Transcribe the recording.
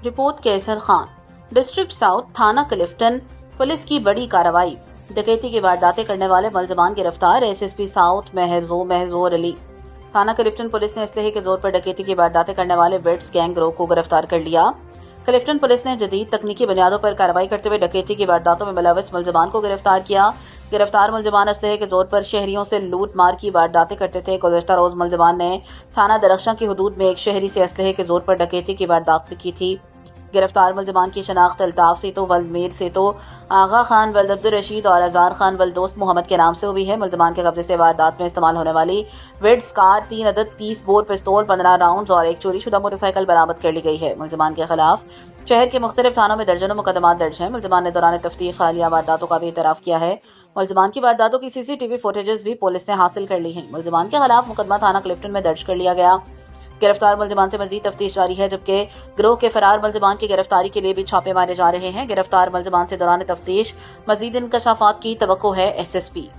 Report कैसर Khan. District south, थाना Clifton. Police की बड़ी कार्रवाई। डकैती की वारदातें करने वाले मुलजमान गिरफ्तार। SSP south Mahjoor Ali. थाना क्लिफ्टन पुलिस ने असलहे के जोर पर डकैती की वारदातें करने वाले वेट्स गैंग ग्रोह को गिरफ्तार कर लिया। क्लिफ्टन पुलिस ने जदीद तकनीकी बुनियादों पर कार्रवाई करते हुए डकैती की वारदातों में मुलविस मुलजमान को गिरफ्तार किया। गिरफ्तार मुलजमान असलहे के जोर पर शहरियों से लूट मार की वारदातें करते थे। गुज़श्ता रोज मुलजमान ने थाना दरख्शां की हदूद में एक शहरी से असलहे के जोर पर डकैती की वारदात की थी। गिरफ्तार मुलजमान की शनाख्त अल्ताफ सेतो वल्द मीर सेतो, आगा खान वल्द अब्दुल रशीद और अजार खान वल्द दोस्त मोहम्मद के नाम से हुई है। मुलजमान के कब्जे से वारदात में इस्तेमाल होने वाली विड्स कार, 3 अदद 30 बोर पिस्तौल, 15 राउंड और एक चोरीशुदा मोटरसाइकिल बरामद कर ली गई है। मुलजमान के खिलाफ शहर के मुख्तलिफ थानों में दर्जनों मुकदमात दर्ज हैं। मुलजमान ने दौरान तफ्तीश हालिया वारदातों का भी इतराफ किया है। मुलजमान की वारदातों की सीसीटीवी फुटेजेस भी पुलिस ने हासिल कर ली हैं। मुलजमान के खिलाफ मुकदमा थाना क्लिफ्टन में दर्ज कर लिया गया। गिरफ्तार मुलजमान से मजीद तफ्तीश जारी है, जबकि गिरोह के फरार मुलजमान की गिरफ्तारी के लिए भी छापे मारे जा रहे हैं। गिरफ्तार मुलजमान से दौरान तफ्तीश मजीद इंकशाफात की तवक्को है। एसएसपी